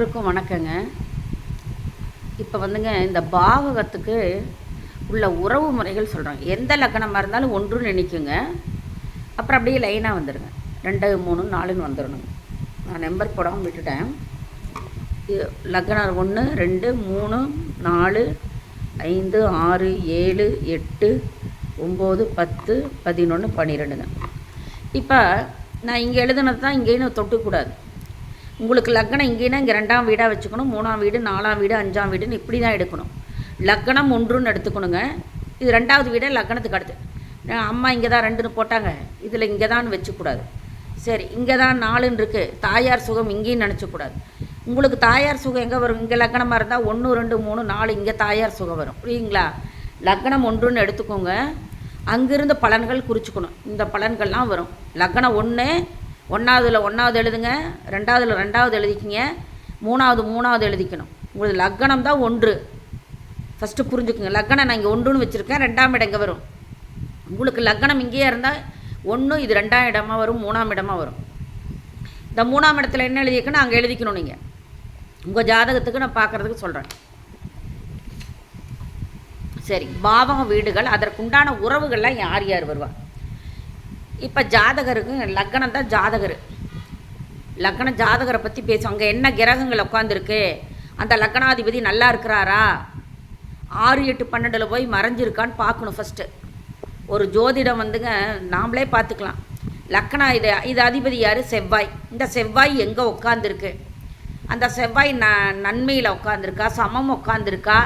அனைவருக்கும் வணக்கங்க. இப்போ வந்துங்க இந்த பாவகத்துக்கு உள்ள உறவு முறைகள் சொல்கிறாங்க. எந்த லக்கணமாக இருந்தாலும் ஒன்றுன்னு நினைக்குங்க. அப்புறம் அப்படியே லைனாக வந்துடுங்க. 2 3 4ன்னு வந்துடணுங்க. நான் நம்பர் போடாமல் விட்டுட்டேன். லக்கணம் 1 2 3 4 5 6 7 8 9 10 11 12ங்க. இப்போ நான் இங்கே எழுதுனது தான் இங்கேயும் தொட்டுக்கூடாது. உங்களுக்கு லக்கணம் இங்கேனா இங்கே 2ஆம் வீடாக வச்சுக்கணும், 3ஆம் வீடு 4ஆம் வீடு 5ஆம் வீடுன்னு இப்படி தான் எடுக்கணும். லக்கணம் 1ன்னு எடுத்துக்கணுங்க. இது 2வது வீடு லக்கணத்துக்கு அடுத்து. அம்மா இங்கே தான் 2ன்னு போட்டாங்க, இதில் இங்கே தான் வச்சுக்கூடாது. சரி, இங்கே தான் 4ன்னு இருக்குது, தாயார் சுகம் இங்கேயும் நினச்சக்கூடாது. உங்களுக்கு தாயார் சுகம் எங்கே வரும்? இங்கே லக்கணமாக இருந்தால் 1 2 3 4 இங்கே தாயார் சுகம் வரும். புரியுங்களா? லக்கணம் 1ன்னு எடுத்துக்கோங்க. அங்கிருந்து பலன்கள் குறிச்சிக்கணும். இந்த பலன்கள்லாம் வரும். லக்கணம் 1 1வது எழுதுங்க, 2வது எழுதிக்கிங்க, 3வது எழுதிக்கணும். உங்களுக்கு லக்கணம் தான் 1. ஃபஸ்ட்டு புரிஞ்சுக்குங்க. லக்கணம் நான் இங்கே 1ன்னு வச்சுருக்கேன். 2ஆம் இடம் எங்கே வரும்? உங்களுக்கு லக்கணம் இங்கேயே இருந்தால் 1 இது 2ஆம் இடமா வரும், 3ஆம் இடமா வரும். இந்த 3ஆம் இடத்துல என்ன எழுதிக்கணும் அங்கே எழுதிக்கணும். நீங்கள் உங்கள் ஜாதகத்துக்கு நான் பார்க்குறதுக்கு சொல்கிறேன். சரி, பாவக வீடுகள் அதற்குண்டான உறவுகள்லாம் யார் யார் வருவா? இப்போ ஜாதகருக்கு லக்கணம் தான் ஜாதகர். லக்கணம் ஜாதகரை பற்றி பேசும். அங்கே என்ன கிரகங்கள் உட்காந்துருக்கு, அந்த லக்கணாதிபதி நல்லா இருக்கிறாரா, 6 8 12 போய் மறைஞ்சிருக்கான்னு பார்க்கணும். ஃபஸ்ட்டு ஒரு ஜோதிடம் வந்துங்க நாம்ளே பார்த்துக்கலாம். லக்கணம் இது அதிபதி யார்? செவ்வாய். இந்த செவ்வாய் எங்கே உட்காந்துருக்கு? அந்த செவ்வாய் நன்மையில் உட்காந்துருக்கா, சமம் உட்காந்துருக்கா,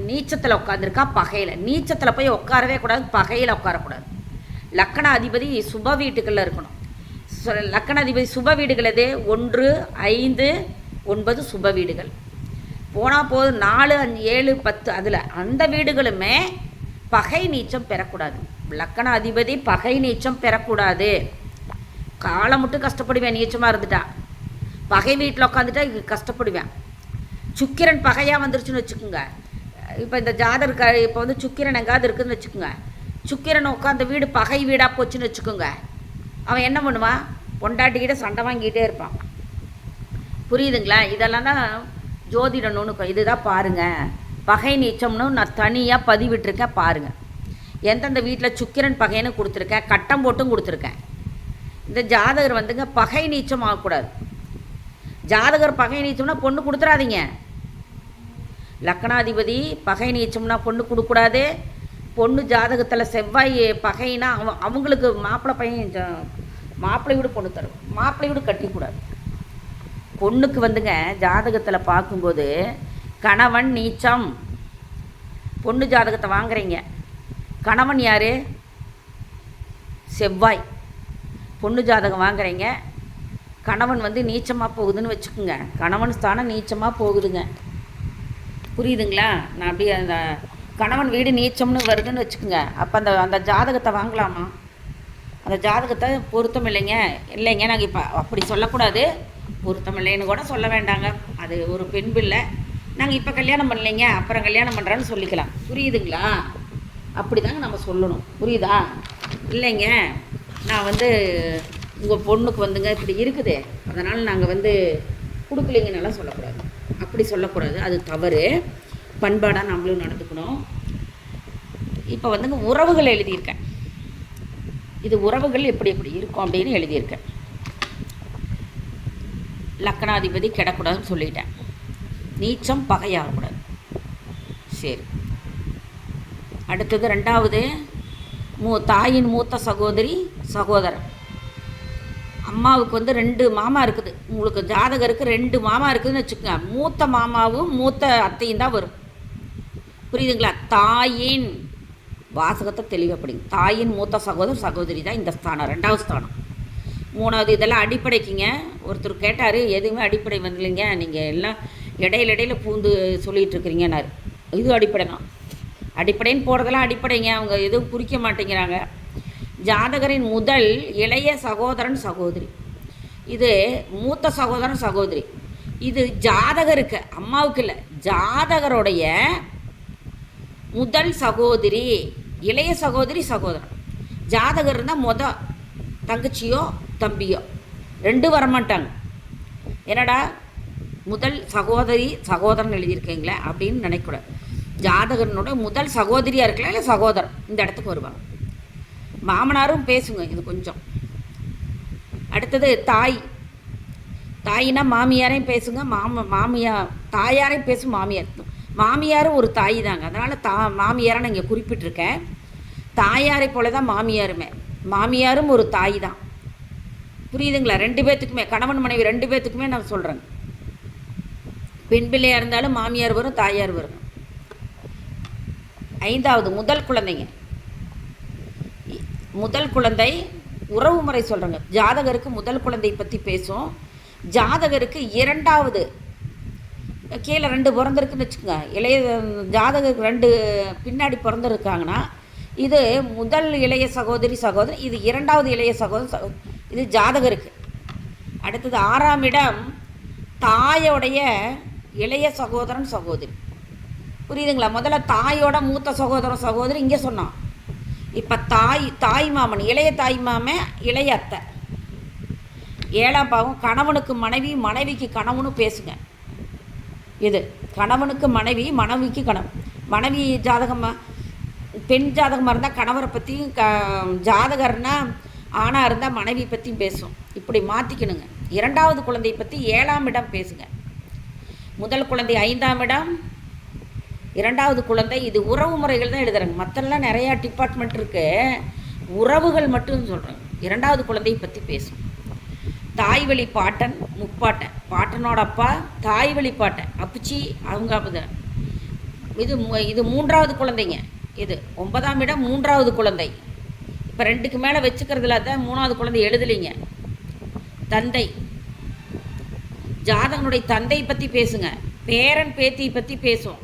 நீச்சத்தில் உட்காந்துருக்கா, பகையில்? நீச்சத்தில் போய் உட்காரவே கூடாது, பகையில் உட்காரக்கூடாது. லக்கண அதிபதி சுப வீட்டுகளில் இருக்கணும். லக்கண அதிபதி சுப வீடுகள் எது? 1 5 9 சுப வீடுகள். போனால் போது 4 5 7 10 அதில் அந்த வீடுகளுமே பகை நீச்சம் பெறக்கூடாது. லக்கண அதிபதி பகை நீச்சம் பெறக்கூடாது. காலம் மட்டும் கஷ்டப்படுவேன் நீச்சமாக இருந்துட்டா. பகை வீட்டில் உட்காந்துட்டா கஷ்டப்படுவேன். சுக்கிரன் பகையாக வந்துருச்சுன்னு வச்சுக்கோங்க. இப்போ இந்த ஜாதகர் இப்போ வந்து சுக்கிரன் எங்காவது இருக்குதுன்னு வச்சுக்கோங்க. சுக்கிரன் உட்காந்த வீடு பகை வீடாக போச்சுன்னு வச்சுக்கோங்க. அவன் என்ன பண்ணுவான்? பொண்டாட்டிக்கிட்ட சண்டை வாங்கிக்கிட்டே இருப்பான். புரியுதுங்களா? இதெல்லாம் தான் ஜோதிட நுணுக்கம். இதுதான் பாருங்கள், பகை நீச்சம்னு நான் தனியாக பதிவிட்டிருக்கேன். பாருங்கள், எந்தெந்த வீட்டில் சுக்கிரன் பகைன்னு கொடுத்துருக்கேன், கட்டம் போட்டும் கொடுத்துருக்கேன். இந்த ஜாதகர் வந்துங்க பகை நீச்சம் ஆகக்கூடாது. ஜாதகர் பகை நீச்சம்னா பொண்ணு கொடுத்துடாதீங்க. லக்கணாதிபதி பகை நீச்சம்னா பொண்ணு கொடுக்கூடாது. பொண்ணு ஜாதகத்தில் செவ்வாய் பகைனா அவங்களுக்கு மாப்பிள்ளை பையன் மாப்பிள்ளை வீடு பொண்ணு தரும், மாப்பிள்ளை வீடு கட்டிக்கூடாது. பொண்ணுக்கு வந்துங்க ஜாதகத்தில் பார்க்கும்போது கணவன் நீச்சம். பொண்ணு ஜாதகத்தை வாங்குறீங்க, கணவன் யார்? செவ்வாய். பொண்ணு ஜாதகம் வாங்குறீங்க, கணவன் வந்து நீச்சமாக போகுதுன்னு வச்சுக்கோங்க. கணவன் ஸ்தானம் நீச்சமாக போகுதுங்க. புரியுதுங்களா? நான் அப்படியே அந்த கணவன் வீடு நீச்சம்னு வருதுன்னு வச்சுக்கோங்க. அப்போ அந்த ஜாதகத்தை வாங்கலாமா? அந்த ஜாதகத்தை பொருத்தம் இல்லைங்க நாங்கள் இப்போ அப்படி சொல்லக்கூடாது. பொருத்தம் இல்லைன்னு கூட சொல்ல வேண்டாங்க. அது ஒரு பெண் பிள்ளை, நாங்கள் இப்போ கல்யாணம் பண்ணலைங்க அப்புறம் கல்யாணம் பண்ணுறான்னு சொல்லிக்கலாம். புரியுதுங்களா? அப்படி தாங்க நம்ம சொல்லணும். புரியுதா? இல்லைங்க நான் வந்து உங்கள் பொண்ணுக்கு வந்துங்க இப்படி இருக்குது, அதனால் நாங்கள் வந்து கொடுக்கலைங்கன்னெல்லாம் சொல்லக்கூடாது. அப்படி சொல்லக்கூடாது, அது தவறு. பண்பாடாக நம்மளும் நடந்துக்கணும். இப்போ வந்துங்க உறவுகள் எழுதியிருக்கேன். இது உறவுகள் எப்படி எப்படி இருக்கும் அப்படின்னு எழுதியிருக்கேன். லக்கணாதிபதி கிடக்கூடாதுன்னு சொல்லிட்டேன். நீச்சம் பகையாகக்கூடாது. சரி, அடுத்தது 2வது தாயின் மூத்த சகோதரி சகோதரன். அம்மாவுக்கு வந்து 2 மாமா இருக்குது. உங்களுக்கு ஜாதகருக்கு 2 மாமா இருக்குதுன்னு வச்சுக்கோங்க. மூத்த மாமாவும் மூத்த அத்தையும் தான் வரும். புரியுதுங்களா? தாயின் வாசகத்தை தெளிவப்படுங்க. தாயின் மூத்த சகோதரர் சகோதரி தான் இந்த ஸ்தானம், 2வது ஸ்தானம். 3வது இதெல்லாம் அடிப்படைக்குங்க. ஒருத்தர் கேட்டார், எதுவுமே அடிப்படை வந்துலைங்க, நீங்கள் எல்லாம் இடையில பூந்து சொல்லிகிட்டு இருக்கிறீங்கன்னாரு. இது அடிப்படை தான். அடிப்படைன்னு போடுறதெல்லாம் அடிப்படைங்க. அவங்க எதுவும் குறிக்க மாட்டேங்கிறாங்க. ஜாதகரின் முதல் இளைய சகோதரன் சகோதரி, இது மூத்த சகோதரன் சகோதரி. இது ஜாதகருக்கு, அம்மாவுக்கு இல்லை, ஜாதகருடைய முதல் சகோதரி, இளைய சகோதரி சகோதரன். ஜாதகர் இருந்தால் தங்கச்சியோ தம்பியோ 2 வரமாட்டாங்க. என்னடா முதல் சகோதரி சகோதரன் எழுதியிருக்கீங்களே அப்படின்னு நினைக்கூடாது. ஜாதகனோட முதல் சகோதரியாக இருக்கலாம், இல்லை சகோதரன் இந்த இடத்துக்கு வருவாங்க. மாமனாரும் பேசுங்க இது கொஞ்சம். அடுத்தது தாய். தாயினா மாமியாரையும் பேசுங்க, மாமியார் தாயாரையும் பேசும் மாமியார். மாமியாரும் ஒரு தாய் தாங்க, அதனால் மாமியாரை நான் இங்கே குறிப்பிட்டிருக்கேன். தாயாரை போல தான் மாமியாருமே. மாமியாரும் ஒரு தாய் தான். புரியுதுங்களா? 2 பேர்த்துக்குமே, கணவன் மனைவி 2 பேர்த்துக்குமே நான் சொல்கிறேங்க. பெண் பிள்ளையாக இருந்தாலும் மாமியார் வரும், தாயார் வரும். 5வது முதல் குழந்தைங்க. முதல் குழந்தை உறவு முறை சொல்கிறேங்க. ஜாதகருக்கு முதல் குழந்தை பற்றி பேசும். ஜாதகருக்கு 2வது கீழே 2 பிறந்திருக்குன்னு வச்சுக்கோங்க. இளைய ஜாதகருக்கு 2 பின்னாடி பிறந்திருக்காங்கன்னா இது முதல் இளைய சகோதரி சகோதரி, இது 2வது இளைய சகோதரி இது ஜாதகருக்கு. அடுத்தது 6ஆம் இடம் தாயோடைய இளைய சகோதரன் சகோதரி. புரியுதுங்களா? முதல்ல தாயோட மூத்த சகோதரன் சகோதரி இங்கே சொன்னான். இப்போ தாய் மாமன், இளைய தாய் மாமன், இளைய அத்தை. 7ஆம் பாவம் கணவனுக்கு மனைவி, மனைவிக்கு கணவனு பேசுங்க. இது கணவனுக்கு மனைவி, மனைவிக்கு கணவன். மனைவி ஜாதகமாக பெண் ஜாதகமாக இருந்தால் கணவரை பற்றியும், ஜாதகர்னா ஆணாக இருந்தால் மனைவி பற்றியும் பேசும். இப்படி மாற்றிக்கணுங்க. 2வது குழந்தையை பற்றி 7ஆம் இடம் பேசுங்க. முதல் குழந்தை 5ஆம் இடம், 2வது குழந்தை. இது உறவு முறைகள் தான் எழுதுறாங்க. மற்றெல்லாம் நிறையா டிபார்ட்மெண்ட் இருக்குது, உறவுகள் மட்டும் சொல்கிறாங்க. 2வது குழந்தையை பற்றி பேசும். தாய் வழி பாட்டன், முப்பாட்டன், பாட்டனோட அப்பா, தாய் வழி பாட்டன், அப்புச்சி, அவங்க அப்பதான். இது 3வது குழந்தைங்க. இது 9ஆம் இடம் 3வது குழந்தை. இப்போ 2க்கு மேலே வச்சுக்கிறதுல தான் 3வது குழந்தை எழுதலிங்க. தந்தை, ஜாதகனுடைய தந்தை பற்றி பேசுங்க. பேரன் பேத்தி பற்றி பேசும்.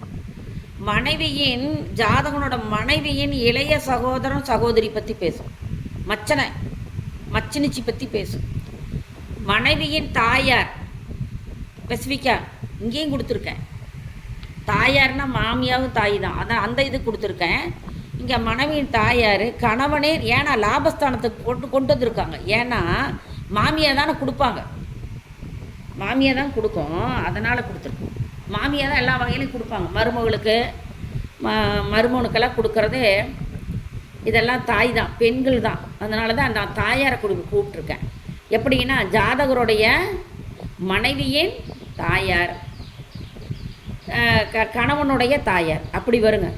மனைவியின் ஜாதகனோட மனைவியின் இளைய சகோதரன் சகோதரி பற்றி பேசும். மச்சினிச்சி பற்றி பேசும். மனைவியின் தாயார் ஸ்பெசிஃபிக்காக இங்கேயும் கொடுத்துருக்கேன். தாயார்னா மாமியாவும் தாய் தான், அதான் அந்த இது கொடுத்துருக்கேன். இங்கே மனைவியின் தாயார் கணவனே, ஏன்னா லாபஸ்தானத்துக்கு கொண்டு வந்திருக்காங்க. ஏன்னா மாமியார் தானே கொடுப்பாங்க, மாமியார் தான் கொடுக்கும், அதனால் கொடுத்துருக்கோம். மாமியார் தான் எல்லா வகையிலையும் கொடுப்பாங்க. மருமகளுக்கு மருமகனுக்கெல்லாம் கொடுக்கறது இதெல்லாம் தாய் தான், பெண்கள் தான். அதனால தான் நான் தாயாரை கூப்பிட்ருக்கேன். எப்படின்னா ஜாதகருடைய மனைவியின் தாயார், கணவனுடைய தாயார், அப்படி வருங்க.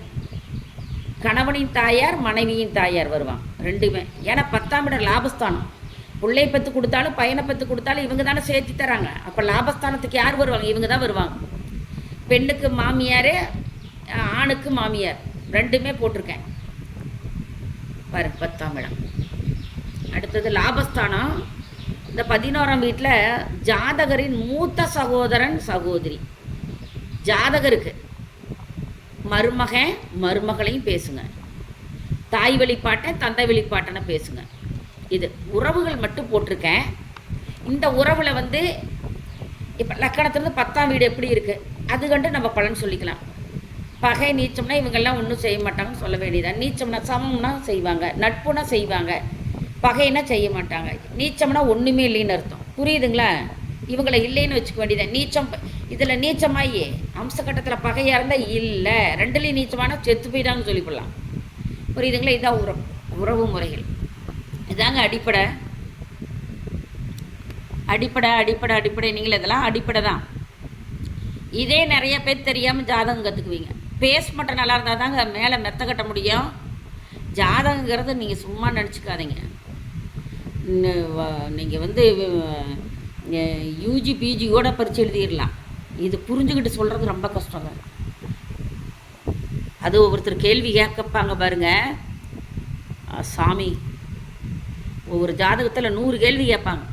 கணவனின் தாயார், மனைவியின் தாயார் வருவாங்க 2மே. ஏன்னா 10ஆம் இடம் லாபஸ்தானம். பிள்ளை பத்து கொடுத்தாலும் பையனை பத்து கொடுத்தாலும் இவங்க தானே சேர்த்து தராங்க. அப்போ லாபஸ்தானத்துக்கு யார் வருவாங்க? இவங்க தான் வருவாங்க. பெண்ணுக்கு மாமியார், ஆணுக்கு மாமியார் 2மே போட்டிருக்கேன் பாரு. 10ஆம் இடம். அடுத்தது லாபஸ்தானம். இந்த 11ஆம் வீட்டில் ஜாதகரின் மூத்த சகோதரன் சகோதரி. ஜாதகருக்கு மருமகளையும் பேசுங்க. தாய் வழிபாட்டை தந்தை வழிபாட்டனை பேசுங்க. இது உறவுகள் மட்டும் போட்டிருக்கேன். இந்த உறவில் இப்போ லக்கணத்துலேருந்து 10ஆம் வீடு எப்படி இருக்குது அது கண்டு நம்ம பலன் சொல்லிக்கலாம். பகை நீச்சம்னா இவங்கெல்லாம் ஒன்றும் செய்ய மாட்டாங்கன்னு சொல்ல வேண்டியதான். நீச்சம்னா சமம்னா செய்வாங்க, நட்புனா செய்வாங்க, பகைனா செய்ய மாட்டாங்க. நீச்சம்னா ஒன்றுமே இல்லைன்னு அர்த்தம். புரியுதுங்களா? இவங்களை இல்லைன்னு வச்சுக்க வேண்டியதான். நீச்சம் இதில் நீச்சமாயி அம்சக்கட்டத்தில் பகையாக இருந்தால் இல்லை, 2லேயும் நீச்சமான செத்து போயிட்டான்னு சொல்லிவிடலாம். புரியுதுங்களா? இதுதான் உறவு முறைகள். இதாங்க அடிப்படை. நீங்கள் இதெல்லாம் அடிப்படை தான். இதே நிறைய பேர் தெரியாமல் ஜாதகம் கற்றுக்குவீங்க. பேஸ் மட்டும் நல்லா இருந்தால் தாங்க மேலே மெத்த கட்ட முடியும். ஜாதகங்கிறது நீங்கள் சும்மா நினச்சிக்காதீங்க. நீங்கள் யூஜி பிஜி கூட பரிச்சு எழுதிடலாம். இது புரிஞ்சுக்கிட்டு சொல்கிறது ரொம்ப கஷ்டங்க. அது ஒவ்வொருத்தர் கேள்வி கேட்கப்பாங்க பாருங்க சாமி. ஒவ்வொரு ஜாதகத்தில் 100 கேள்வி கேட்பாங்க.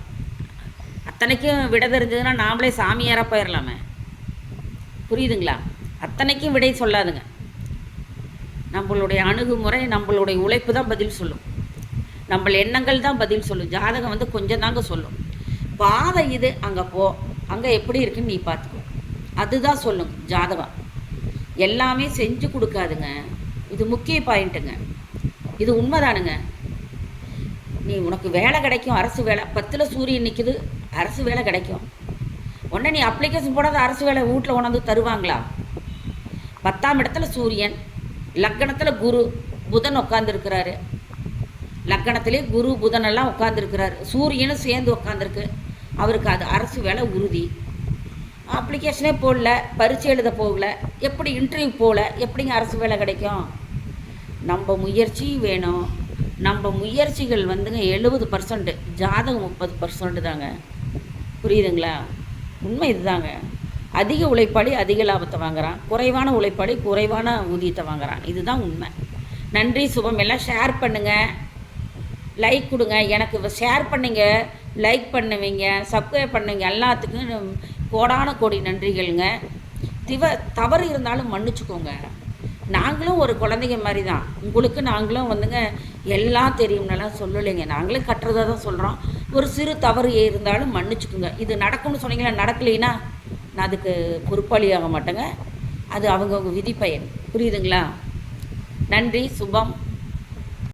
அத்தனைக்கும் விட தெரிஞ்சதுன்னா நாமளே சாமியாராக போயிடலாமே. புரியுதுங்களா? அத்தனைக்கும் விடை சொல்லாதுங்க. நம்மளுடைய அணுகுமுறை, நம்மளுடைய உழைப்பு தான் பதில் சொல்லும். நம்ம எண்ணங்கள் தான் பதில் சொல்லும். ஜாதகம் கொஞ்சம் தாங்க சொல்லும். பாதை இது, அங்கே போ, அங்கே எப்படி இருக்குன்னு நீ பார்த்துக்கோ, அதுதான் சொல்லுங்க. ஜாதகம் எல்லாமே செஞ்சு கொடுக்காதுங்க. இது முக்கிய பாயிண்ட்டுங்க. இது உண்மைதானுங்க. நீ உனக்கு வேலை கிடைக்கும், அரசு வேலை. 10ல் சூரியன் நிற்குது, அரசு வேலை கிடைக்கும். உடனே நீ அப்ளிகேஷன் போடாத அரசு வேலை வீட்டில் கொண்டாந்து தருவாங்களா? 10ஆம் இடத்துல சூரியன், லக்கணத்தில் குரு புதன் உட்காந்துருக்கிறாரு. லக்கணத்திலே குரு புதனெல்லாம் உட்காந்துருக்கிறாரு. சூரியனும் சேர்ந்து உட்காந்துருக்கு. அவருக்கு அது அரசு வேலை உறுதி. அப்ளிகேஷனே போடல, பரீட்சை எழுத போகல, எப்படி இன்டர்வியூ போகல, எப்படிங்க அரசு வேலை கிடைக்கும்? நம்ம முயற்சி வேணும். நம்ம முயற்சிகள் வந்துங்க 70%, ஜாதகம் 30% தாங்க. புரியுதுங்களா? உண்மை இதுதாங்க. அதிக உழைப்பாளி அதிக லாபத்தை வாங்குகிறான், குறைவான உழைப்பாளி குறைவான ஊதியத்தை வாங்குகிறான். இதுதான் உண்மை. நன்றி சுபம். எல்லாம் ஷேர் பண்ணுங்கள், லைக் கொடுங்க. எனக்கு ஷேர் பண்ணுங்க, லைக் பண்ணுவீங்க, சப்ஸ்கிரைப் பண்ணுவீங்க. எல்லாத்துக்கும் கோடான கோடி நன்றிகளுங்க. தவறு இருந்தாலும் மன்னிச்சுக்கோங்க. நாங்களும் ஒரு குழந்தைங்க மாதிரி தான். உங்களுக்கு நாங்களும் வந்துங்க எல்லாம் தெரியும்னெல்லாம் சொல்லலைங்க. நாங்களும் கட்டுறதாக தான் சொல்கிறோம். ஒரு சிறு தவறு இருந்தாலும் மன்னிச்சுக்கோங்க. இது நடக்கும்னு சொன்னீங்களா, நடக்கலைன்னா நான் அதுக்கு பொறுப்பாளியாக மாட்டேங்க. அது அவங்கவுங்க விதிப்பயன். புரியுதுங்களா? நன்றி சுபம்.